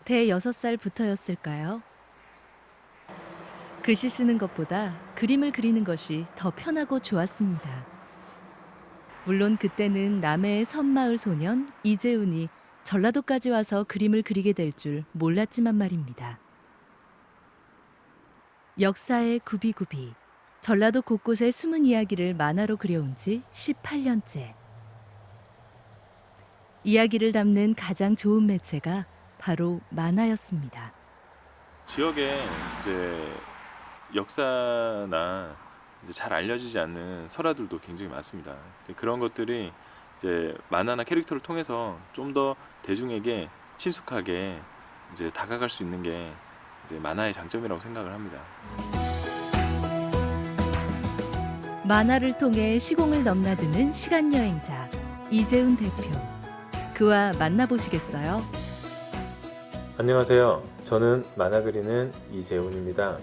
대여섯 살부터였을까요? 글씨 쓰는 것보다 그림을 그리는 것이 더 편하고 좋았습니다. 물론 그때는 남해의 섬마을 소년 이재훈이 전라도까지 와서 그림을 그리게 될 줄 몰랐지만 말입니다. 역사의 구비구비, 전라도 곳곳의 숨은 이야기를 만화로 그려온 지 18년째. 이야기를 담는 가장 좋은 매체가 바로 만화였습니다. 지역에 이제 역사나 이제 잘 알려지지 않는 설화들도 굉장히 많습니다. 그런 것들이 이제 만화나 캐릭터를 통해서 좀 더 대중에게 친숙하게 이제 다가갈 수 있는 게 이제 만화의 장점이라고 생각을 합니다. 만화를 통해 시공을 넘나드는 시간 여행자 이재훈 대표. 그와 만나보시겠어요? 안녕하세요. 저는 만화 그리는 이재훈입니다.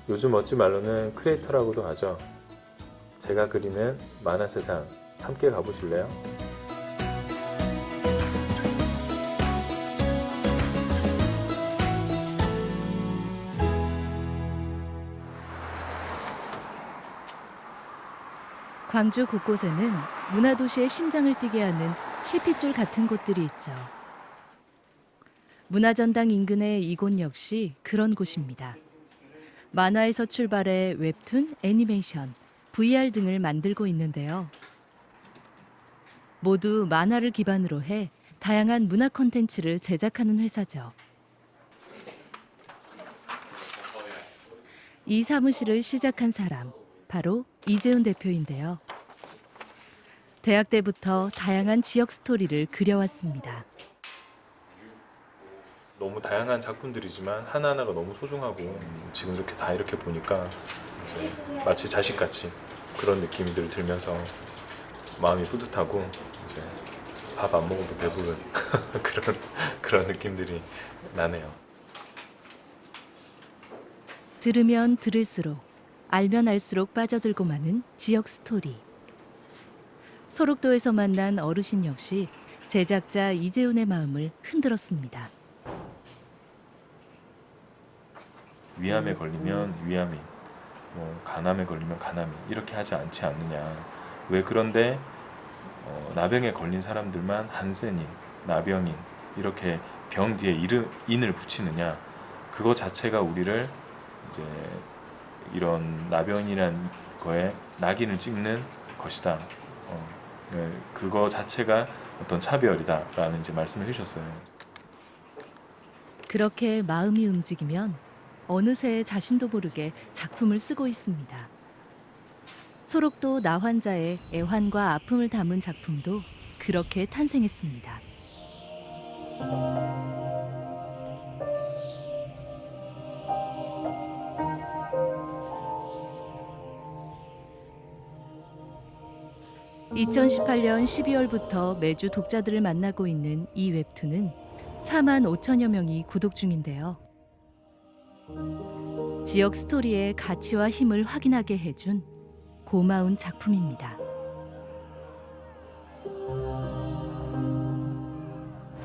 요즘 어찌 말로는 크리에이터라고도 하죠. 제가 그리는 만화 세상 함께 가보실래요? 광주 곳곳에는 문화도시의 심장을 뛰게 하는 CP줄 같은 곳들이 있죠. 문화전당 인근의 이곳 역시 그런 곳입니다. 만화에서 출발해 웹툰, 애니메이션, VR 등을 만들고 있는데요. 모두 만화를 기반으로 해 다양한 문화 콘텐츠를 제작하는 회사죠. 이 사무실을 시작한 사람, 바로 이재훈 대표인데요. 대학 때부터 다양한 지역 스토리를 그려왔습니다. 너무 다양한 작품들이지만 하나하나가 너무 소중하고 지금 이렇게 다 이렇게 보니까 이제 마치 자식같이 그런 느낌들 들면서 마음이 뿌듯하고 이제 밥 안 먹어도 배부른 그런 느낌들이 나네요. 들으면 들을수록, 알면 알수록 빠져들고 마는 지역 스토리. 소록도에서 만난 어르신 역시 제작자 이재훈의 마음을 흔들었습니다. 위암에 걸리면 위암인, 간암에 걸리면 간암인 이렇게 하지 않지 않느냐. 왜 그런데 나병에 걸린 사람들만 한센인, 나병인 이렇게 병 뒤에 인을 붙이느냐. 그거 자체가 우리를 이제 이런 나병이란 거에 낙인을 찍는 것이다. 그거 자체가 어떤 차별이다라는 이제 말씀을 해주셨어요. 그렇게 마음이 움직이면 어느새 자신도 모르게 작품을 쓰고 있습니다. 소록도 나 환자의 애환과 아픔을 담은 작품도 그렇게 탄생했습니다. (2018년 12월부터) 매주 독자들을 만나고 있는 이 웹툰은 4만 5천여 명이 구독 중인데요. 지역 스토리의 가치와 힘을 확인하게 해준 고마운 작품입니다.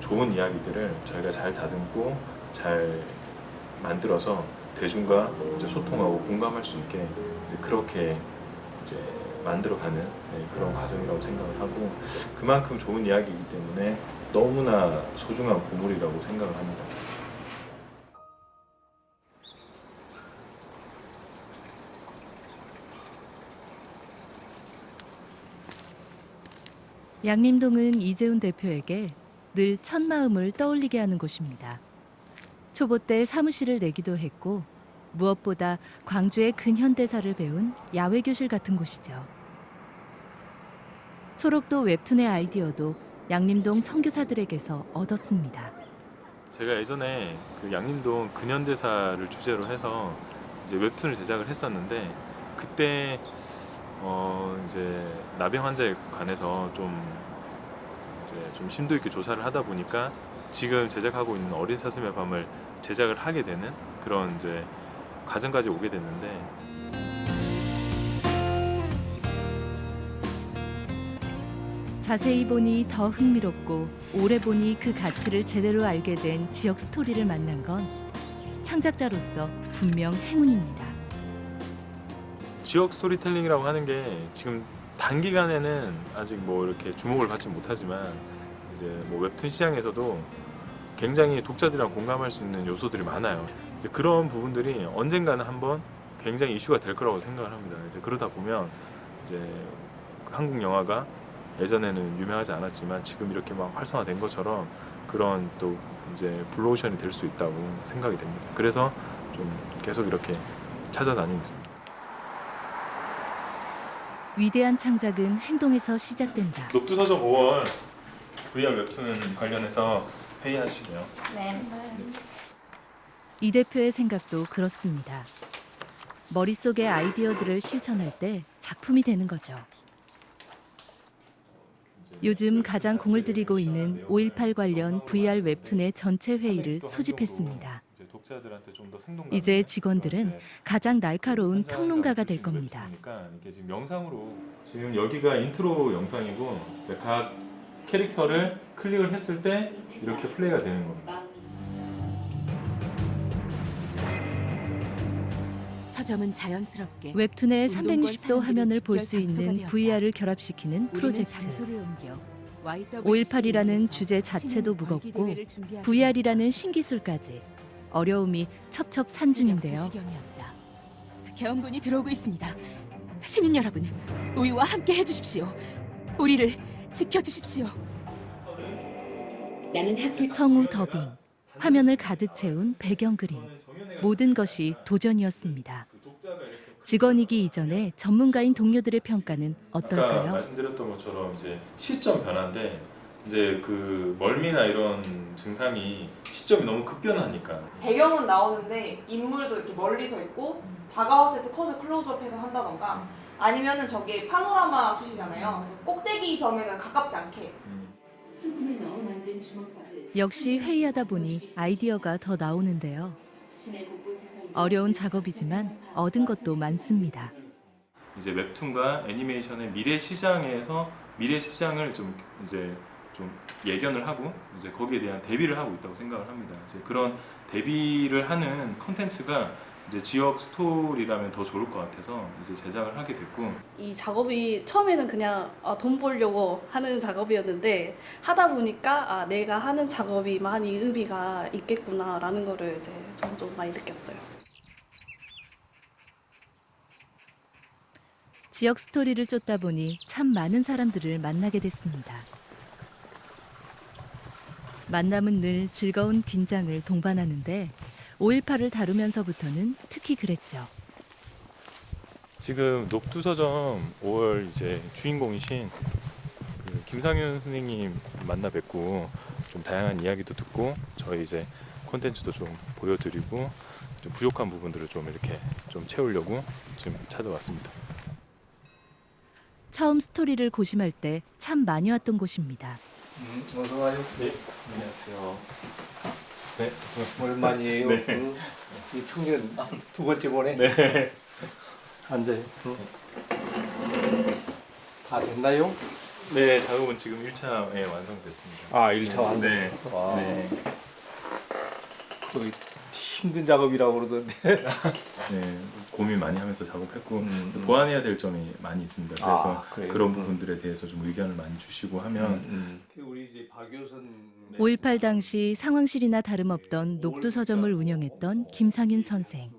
좋은 이야기들을 저희가 잘 다듬고 잘 만들어서 대중과 이제 소통하고 공감할 수 있게 이제 그렇게 이제 만들어가는 그런 과정이라고 생각을 하고 그만큼 좋은 이야기이기 때문에 너무나 소중한 보물이라고 생각을 합니다. 양림동은 이재훈 대표에게 늘 첫마음을 떠올리게 하는 곳입니다. 초보 때 사무실을 내기도 했고 무엇보다 광주의 근현대사를 배운 야외교실 같은 곳이죠. 소록도 웹툰의 아이디어도 양림동 선교사들에게서 얻었습니다. 제가 예전에 그 양림동 근현대사를 주제로 해서 이제 웹툰을 제작을 했었는데 그때 이제 나병 환자에 관해서 좀 심도 있게 조사를 하다 보니까 지금 제작하고 있는 어린 사슴의 밤을 제작을 하게 되는 그런 이제 과정까지 오게 됐는데 자세히 보니 더 흥미롭고 오래 보니 그 가치를 제대로 알게 된 지역 스토리를 만난 건 창작자로서 분명 행운입니다. 지역 스토리텔링이라고 하는 게 지금 단기간에는 아직 뭐 이렇게 주목을 받지 못하지만 이제 뭐 웹툰 시장에서도 굉장히 독자들이랑 공감할 수 있는 요소들이 많아요. 이제 그런 부분들이 언젠가는 한번 굉장히 이슈가 될 거라고 생각을 합니다. 이제 그러다 보면 이제 한국 영화가 예전에는 유명하지 않았지만 지금 이렇게 막 활성화된 것처럼 그런 또 이제 블루오션이 될 수 있다고 생각이 됩니다. 그래서 좀 계속 이렇게 찾아다니고 있습니다. 위대한 창작은 행동에서 시작된다. 녹두서점 5월 VR 웹툰 관련해서 회의하시고요. 네. 이 대표의 생각도 그렇습니다. 머릿속의 아이디어들을 실천할 때 작품이 되는 거죠. 요즘 가장 공을 들이고 있는 5.18 관련 VR 웹툰의 전체 회의를 소집했습니다. 이제 직원들은 가장 날카로운 평론가가 될 겁니다. 이게 지금 영상으로 지금 여기가 인트로 영상이고 각 캐릭터를 클릭을 했을 때 이렇게 플레이가 되는 겁니다. 서점은 자연스럽게 웹툰의 운동권 360도 화면을 볼 수 장소가 있는 되었다. VR을 결합시키는 프로젝트. 5.18이라는 주제 자체도 무겁고 VR이라는 신기술까지 어려움이 첩첩산중인데요. 계엄군이 들어오고 있습니다. 시민 여러분, 우리와 함께 해주십시오. 우리를 지켜주십시오. 성우 더빙, 화면을 가득 채운 배경 그림, 모든 것이 도전이었습니다. 직원이기 이전에 전문가인 동료들의 평가는 아까 어떨까요? 말씀드렸던 것처럼 이제 시점 변화인데 이제 그 멀미나 이런 증상이 시점이 너무 급변하니까 배경은 나오는데 인물도 이렇게 멀리서 있고 다가왔을 때 컷을 클로즈업해서 한다던가 아니면은 저게 파노라마 투시잖아요. 그래서 꼭대기 점에는 가깝지 않게. 소금을 넣어 만든 주먹밥을 역시 회의하다 보니 아이디어가 더 나오는데요. 어려운 작업이지만 얻은 것도 많습니다. 이제 웹툰과 애니메이션의 미래 시장에서 미래 시장을 좀 이제 좀 예견을 하고 이제 거기에 대한 대비를 하고 있다고 생각을 합니다. 이제 그런 대비를 하는 컨텐츠가 이제 지역 스토리라면 더 좋을 것 같아서 이제 제작을 하게 됐고 이 작업이 처음에는 그냥 돈 벌려고 하는 작업이었는데 하다 보니까 내가 하는 작업이 많이 의미가 있겠구나라는 거를 이제 저는 좀 많이 느꼈어요. 지역 스토리를 쫓다 보니 참 많은 사람들을 만나게 됐습니다. 만남은 늘 즐거운 긴장을 동반하는데 5.18을 다루면서부터는 특히 그랬죠. 지금 녹두서점 5월 이제 주인공이신 그 김상윤 선생님 만나 뵙고 좀 다양한 이야기도 듣고 저희 이제 콘텐츠도 좀 보여드리고 좀 부족한 부분들을 좀 이렇게 좀 채우려고 지금 찾아왔습니다. 처음 스토리를 고심할 때 참 많이 왔던 곳입니다. 어서 와요. 네, 안녕하세요. 네, 오랜만이에요. 네. 이 청년 두 번째 보네. 네. 앉아요. 다 됐나요? 네, 작업은 지금 1차에 완성됐습니다. 아, 1차 완성. 네. 아, 네. 거의 힘든 작업이라고 그러던데. 네, 고민 많이 하면서 작업했고 음. 보완해야 될 점이 많이 있습니다. 그래서 아, 그래요? 그런 부분들에 대해서 좀 의견을 많이 주시고 하면 우리 이제 박효선 5.18 당시 상황실이나 다름없던 녹두서점을 운영했던 김상윤 선생.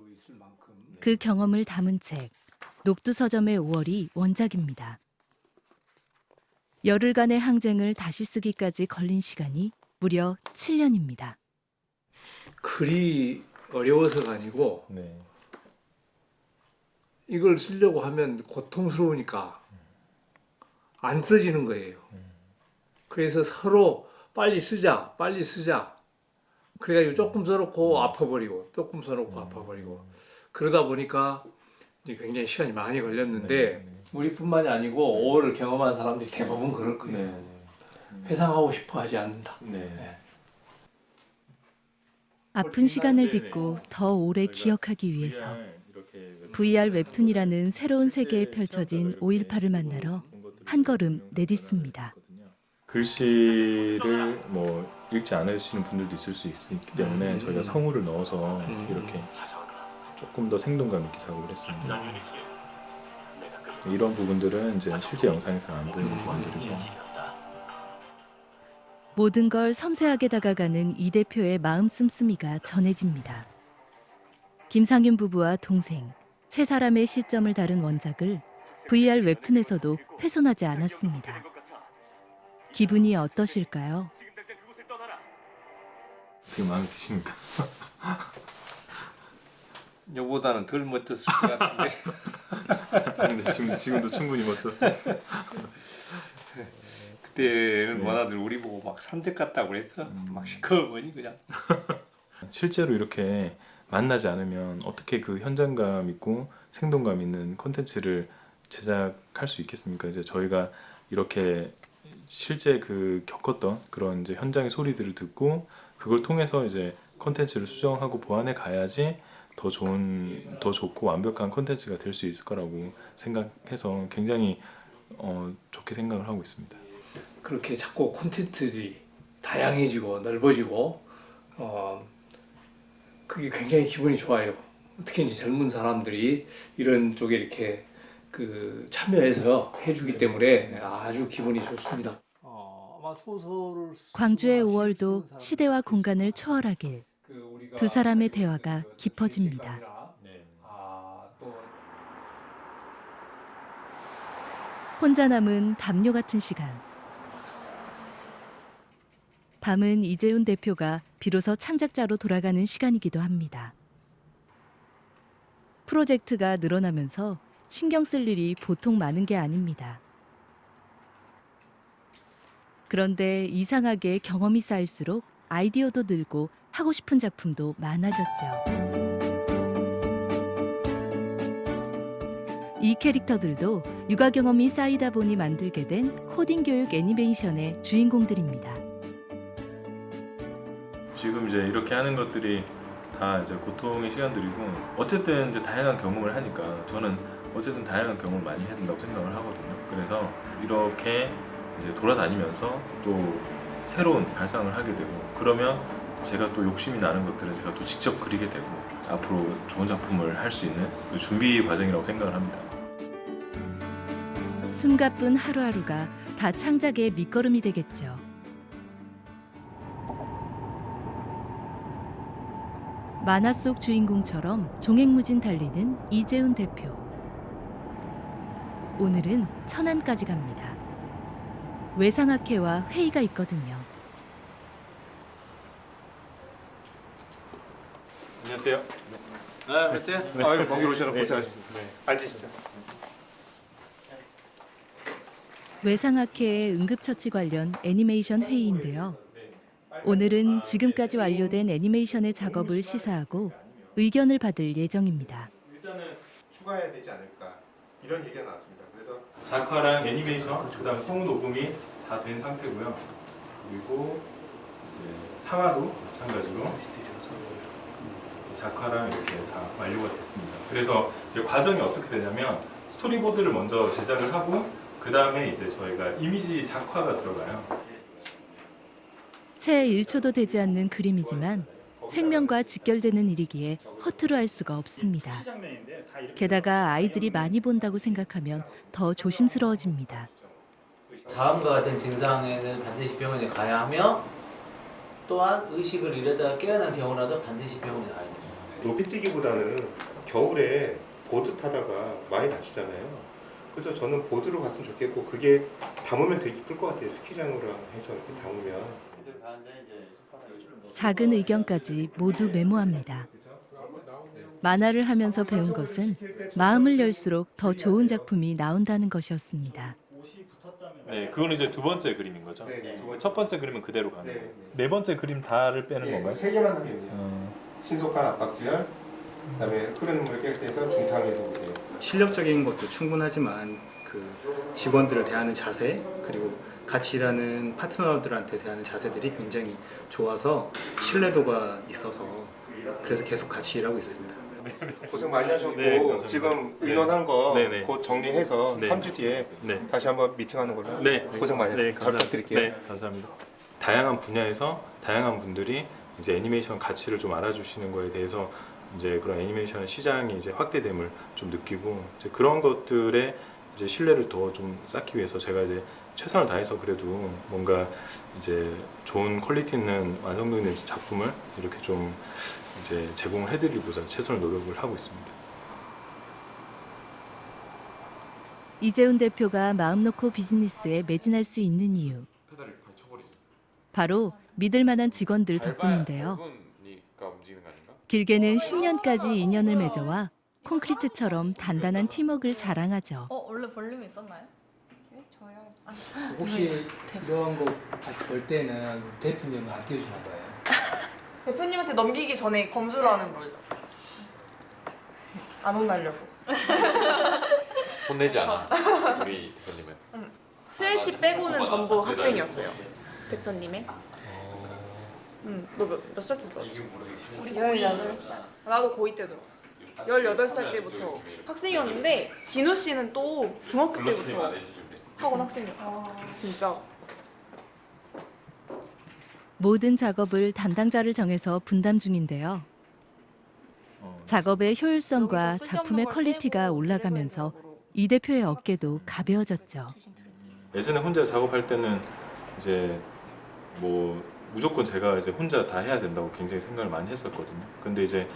그 경험을 담은 책 녹두서점의 5월이 원작입니다. 열흘간의 항쟁을 다시 쓰기까지 걸린 시간이 무려 7년입니다. 글이 어려워서가 아니고 네. 이걸 쓰려고 하면 고통스러우니까 안 써지는 거예요. 그래서 서로 빨리 쓰자, 빨리 쓰자. 그래가지고 조금 써놓고 아파버리고, 조금 써놓고 아파버리고. 그러다 보니까 이제 굉장히 시간이 많이 걸렸는데 우리뿐만이 아니고 5월을 경험한 사람들이 대부분 그럴 거예요. 회상하고 싶어 하지 않는다. 네. 아픈 시간을 딛고 더 오래 기억하기 위해서 VR 웹툰이라는 새로운 세계에 펼쳐진 5.18을 만나러 한 걸음 내딛습니다. 글씨를 뭐 읽지 않으시는 분들도 있을 수 있기 때문에 저희가 성우를 넣어서 이렇게 조금 더 생동감 있게 작업을 했습니다. 이런 부분들은 이제 실제 영상에서 안 보이는 부분들이고 모든 걸 섬세하게 다가가는 이 대표의 마음 씀씀이가 전해집니다. 김상윤 부부와 동생, 세 사람의 시점을 다룬 원작을 VR 웹툰에서도 훼손하지 않았습니다. 기분이 어떠실까요? 되게 마음에 드십니까? 요보다는 덜 멋졌을 것 같은데. 근데 지금도 충분히 멋져. 그때는 네. 모나들 우리 보고 막 산적 같다고 그랬어. 막 시커머니 그냥. 실제로 이렇게 만나지 않으면 어떻게 그 현장감 있고 생동감 있는 콘텐츠를 제작할 수 있겠습니까? 이제 저희가 이렇게 실제 그 겪었던 그런 이제 현장의 소리들을 듣고 그걸 통해서 이제 콘텐츠를 수정하고 보완해 가야지 더 좋고 완벽한 콘텐츠가 될 수 있을 거라고 생각해서 굉장히 좋게 생각을 하고 있습니다. 그렇게 자꾸 콘텐츠들이 다양해지고 넓어지고 그게 굉장히 기분이 좋아요. 특히 이제 젊은 사람들이 이런 쪽에 이렇게 그 참여해서 해주기 때문에 아주 기분이 좋습니다. 아마 소설을 광주의 쓰거나 5월도 쓰는 사람들 시대와 공간을 초월하길 두 사람의 대화가 깊어집니다. 또 혼자 남은 담요 같은 시간. 밤은 이재훈 대표가 비로소 창작자로 돌아가는 시간이기도 합니다. 프로젝트가 늘어나면서 신경 쓸 일이 보통 많은 게 아닙니다. 그런데 이상하게 경험이 쌓일수록 아이디어도 늘고 하고 싶은 작품도 많아졌죠. 이 캐릭터들도 육아 경험이 쌓이다 보니 만들게 된 코딩 교육 애니메이션의 주인공들입니다. 지금 이제 이렇게 하는 것들이 다 이제 고통의 시간들이고 어쨌든 이제 다양한 경험을 하니까 저는 어쨌든 다양한 경험을 많이 해야 된다고 생각을 하거든요. 그래서 이렇게 이제 돌아다니면서 또 새로운 발상을 하게 되고 그러면 제가 또 욕심이 나는 것들은 제가 또 직접 그리게 되고 앞으로 좋은 작품을 할 수 있는 준비 과정이라고 생각을 합니다. 숨가쁜 하루하루가 다 창작의 밑거름이 되겠죠. 만화 속 주인공처럼 종횡무진 달리는 이재훈 대표. 오늘은 천안까지 갑니다. 외상학회와 회의가 있거든요. 안녕하세요. 안녕하세요. 아유, 거기 오셔서 고생하셨습니다. 앉으시죠. 외상학회의 응급처치 관련 애니메이션 회의인데요. 오늘은 지금까지 완료된 애니메이션의 작업을 시사하고 의견을 받을 예정입니다. 일단은 추가해야 되지 않을까 이런 얘기가 나왔습니다. 그래서 작화랑 애니메이션, 그다음 성우 녹음이 다 된 상태고요. 그리고 이제 상화도 마찬가지로 작화랑 이렇게 다 완료가 됐습니다. 그래서 이제 과정이 어떻게 되냐면 스토리보드를 먼저 제작을 하고 그 다음에 이제 저희가 이미지 작화가 들어가요. 채 1초도 되지 않는 그림이지만 생명과 직결되는 일이기에 허투루 할 수가 없습니다. 게다가 아이들이 많이 본다고 생각하면 더 조심스러워집니다. 다음과 같은 증상에는 반드시 병원에 가야 하며 또한 의식을 잃었다가 깨어난 경우라도 반드시 병원에 가야 됩니다. 높이 뛰기보다는 겨울에 보드 타다가 많이 다치잖아요. 그래서 저는 보드로 갔으면 좋겠고 그게 담으면 되게 이쁠 것 같아요. 스키장으로 해서 이렇게 담으면. 작은 의견까지 모두 메모합니다. 만화를 하면서 배운 것은 마음을 열수록 더 좋은 작품이 나온다는 것이었습니다. 네, 그거는 이제 두 번째 그림인 거죠. 네, 두 번째. 첫 번째 그림은 그대로 가는 네. 거예요. 네 번째 그림 다를 빼는 예, 건가요? 세 개만 하겠네요. 신속한 압박지열, 그다음에 흐르는 물을 깰 때에서 중탕에서 보세요. 실력적인 것도 충분하지만 그 직원들을 대하는 자세 그리고 같이 일하는 파트너들한테 대하는 자세들이 굉장히 좋아서 신뢰도가 있어서 그래서 계속 같이 일하고 있습니다. 고생 많이 하셨고 네, 감사합니다. 지금 네. 의논한 거 네. 곧 정리해서 네. 3주 뒤에 네. 다시 한번 미팅하는 걸로. 네. 고생 많이 했어요. 잘 감사합니다. 부탁드릴게요. 네, 감사합니다. 다양한 분야에서 다양한 분들이 이제 애니메이션 가치를 좀 알아주시는 거에 대해서 이제 그런 애니메이션 시장이 이제 확대됨을 좀 느끼고 이제 그런 것들에 이제 신뢰를 더 좀 쌓기 위해서 제가 이제 최선을 다해서 그래도 뭔가 이제 좋은 퀄리티 있는 완성도 있는 작품을 이렇게 좀 이제 제공을 해드리고자 최선을 노력을 하고 있습니다. 이재훈 대표가 마음 놓고 비즈니스에 매진할 수 있는 이유. 바로 믿을 만한 직원들 덕분인데요. 길게는 10년까지 인연을 맺어와 콘크리트처럼 단단한 팀워크를 자랑하죠. 원래 볼륨이 있었나요? 네, 저요. 혹시 이런 거 같이 볼 때는 대표님은 안 띄워주나 봐요. 대표님한테 넘기기 전에 검수를 하는 거예요. 안 혼나려고. 혼내지 않아. 우리 대표님은. 수혜 씨 빼고는 전부 학생이었어요. 대표님의. 너 몇 살 때 들어왔지? 18살. 나도 고2 때 들어. 18살 때부터 학생이었는데 진우 씨는 또 중학교 때부터 학원 학생이었어. 진짜. 모든 작업을 담당자를 정해서 분담 중인데요. 작업의 효율성과 작품의 퀄리티가 올라가면서 이 대표의 어깨도 가벼워졌죠. 예전에 혼자 작업할 때는 이제 뭐 무조건 제가 이제 혼자 다 해야 된다고 굉장히 생각을 많이 했었거든요. 근데 이제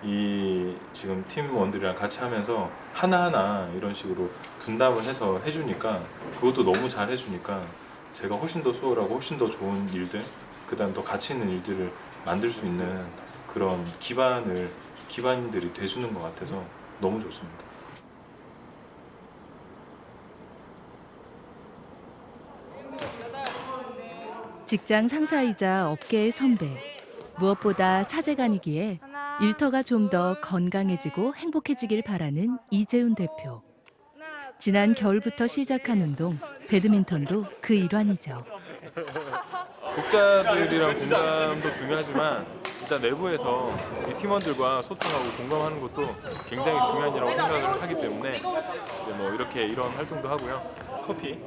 이 지금 팀원들이랑 같이 하면서 하나하나 이런 식으로 분담을 해서 해주니까 그것도 너무 잘 해주니까 제가 훨씬 더 수월하고 훨씬 더 좋은 일들, 그다음 더 가치 있는 일들을 만들 수 있는 그런 기반들이 돼주는 것 같아서 너무 좋습니다. 직장 상사이자 업계의 선배. 무엇보다 사제간이기에 일터가 좀 더 건강해지고 행복해지길 바라는 이재훈 대표. 지난 겨울부터 시작한 운동, 배드민턴도 그 일환이죠. 독자들이랑 공감도 중요하지만 일단 내부에서 이 팀원들과 소통하고 공감하는 것도 굉장히 중요한 일이라고 생각을 하기 때문에 이제 뭐 이렇게 이런 활동도 하고요. 커피,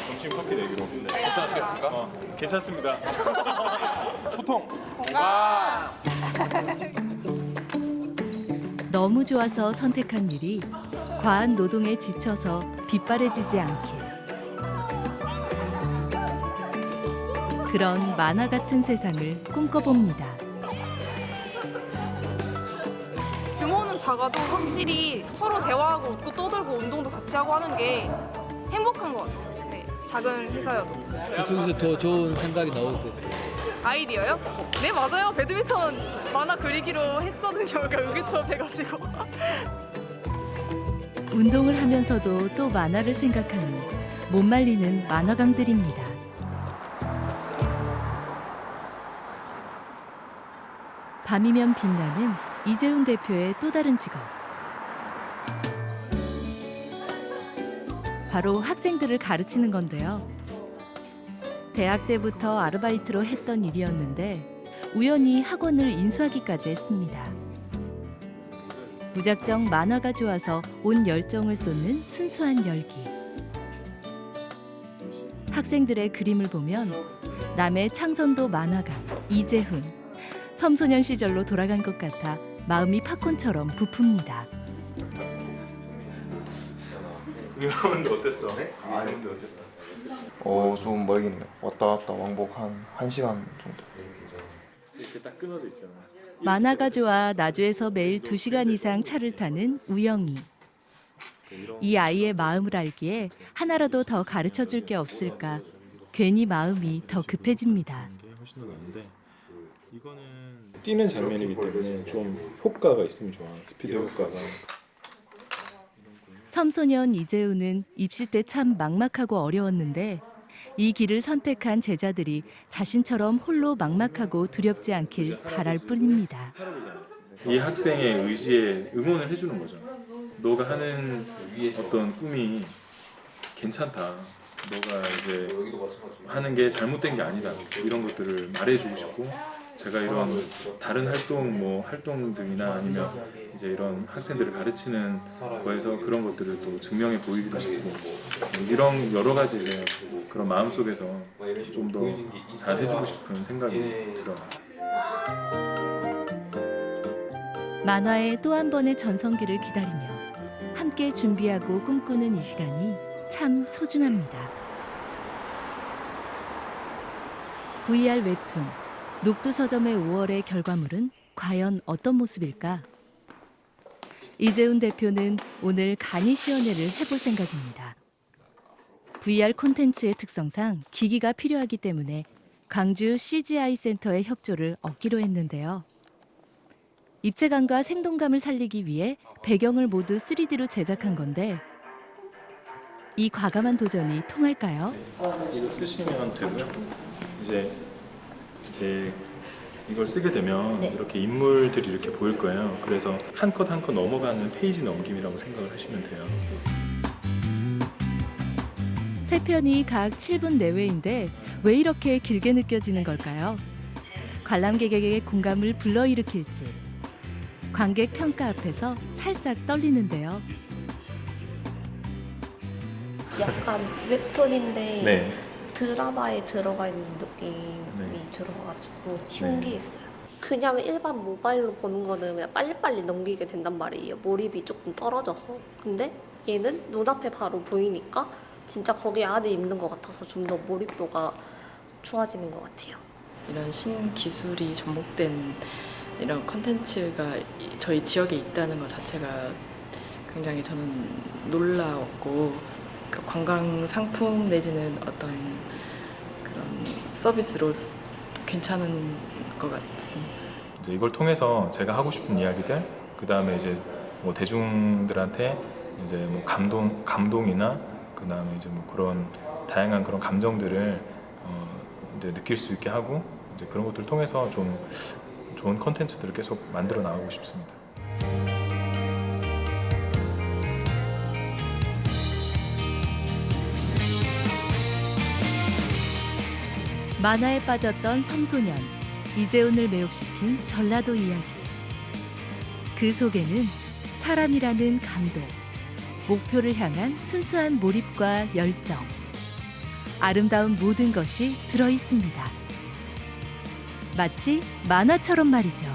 점심 커피 내기로. 네. 괜찮으시겠습니까? 괜찮습니다. 소통. 너무 좋아서 선택한 일이 과한 노동에 지쳐서 빗바래지지 않길. 그런 만화 같은 세상을 꿈꿔봅니다. 규모는 작아도 확실히 서로 대화하고 웃고 떠들고 운동도 같이 하고 하는 게 행복한 것 같아요. 네, 작은 회사여도. 그쪽에서 더 좋은 생각이 나오게 됐어요. 아이디어요? 네, 맞아요. 배드민턴 만화 그리기로 했거든요. 그러니까 여기 처음해가지고. 운동을 하면서도 또 만화를 생각하는 못 말리는 만화강들입니다. 밤이면 빛나는 이재훈 대표의 또 다른 직업. 바로 학생들을 가르치는 건데요. 대학 때부터 아르바이트로 했던 일이었는데 우연히 학원을 인수하기까지 했습니다. 무작정 만화가 좋아서 온 열정을 쏟는 순수한 열기. 학생들의 그림을 보면 남의 창선도 만화가 이재훈, 섬소년 시절로 돌아간 것 같아 마음이 팝콘처럼 부풉니다. 그런데 어땠어? 그런데 어땠어? 좀 멀긴 해요. 왔다 갔다 왕복 한 1시간 정도. 이렇게 딱 끊어져 있잖아. 만화가 좋아 나주에서 매일 2시간 이상 차를 타는 우영이. 이 아이의 마음을 알기에 하나라도 더 가르쳐 줄 게 없을까 괜히 마음이 더 급해집니다. 훨씬 더 나은데 이거는 뛰는 장면이기 때문에 좀 효과가 있으면 좋아. 스피드 효과가. 섬소년 이재훈은 입시 때 참 막막하고 어려웠는데 이 길을 선택한 제자들이 자신처럼 홀로 막막하고 두렵지 않길 바랄 뿐입니다. 이 학생의 의지에 응원을 해주는 거죠. 너가 하는 어떤 꿈이 괜찮다. 너가 이제 하는 게 잘못된 게 아니다. 이런 것들을 말해주고 싶고 제가 이런 다른 활동들이나 아니면 이제 이런 학생들을 가르치는 거에서 그런 것들을 또 증명해 보이기도 싶고 이런 여러 가지 이제 그런 마음 속에서 좀 더 잘 해주고 싶은 생각이 들어요. 만화의 또 한 번의 전성기를 기다리며 함께 준비하고 꿈꾸는 이 시간이 참 소중합니다. VR 웹툰 녹두서점의 5월의 결과물은 과연 어떤 모습일까? 이재훈 대표는 오늘 간이 시연회를 해볼 생각입니다. VR 콘텐츠의 특성상 기기가 필요하기 때문에 광주 CGI 센터의 협조를 얻기로 했는데요. 입체감과 생동감을 살리기 위해 배경을 모두 3D로 제작한 건데 이 과감한 도전이 통할까요? 이거 쓰시면 되고요. 이제 이걸 쓰게 되면 이렇게 인물들이 이렇게 보일 거예요. 그래서 한 컷 한 컷 넘어가는 페이지 넘김이라고 생각을 하시면 돼요. 세 편이 각 7분 내외인데 왜 이렇게 길게 느껴지는 걸까요? 관람객에게 공감을 불러일으킬지 관객 평가 앞에서 살짝 떨리는데요. 약간 웹툰인데 네. 드라마에 들어가 있는 느낌이 들어가지고 신기했어요. 그냥 일반 모바일로 보는 거는 그냥 빨리빨리 넘기게 된단 말이에요. 몰입이 조금 떨어져서. 근데 얘는 눈앞에 바로 보이니까 진짜 거기 안에 있는 것 같아서 좀 더 몰입도가 좋아지는 것 같아요. 이런 신기술이 접목된 이런 컨텐츠가 저희 지역에 있다는 것 자체가 굉장히 저는 놀라웠고 그 관광 상품 내지는 어떤 그런 서비스로 괜찮은 것 같습니다. 이제 이걸 통해서 제가 하고 싶은 이야기들, 그 다음에 이제 뭐 대중들한테 이제 뭐 감동이나 그 다음에 이제 뭐 그런 다양한 그런 감정들을 이제 느낄 수 있게 하고 이제 그런 것들을 통해서 좀 좋은 콘텐츠들을 계속 만들어 나가고 싶습니다. 만화에 빠졌던 청소년 이재훈을 매혹시킨 전라도 이야기. 그 속에는 사람이라는 감동, 목표를 향한 순수한 몰입과 열정, 아름다운 모든 것이 들어 있습니다. 마치 만화처럼 말이죠.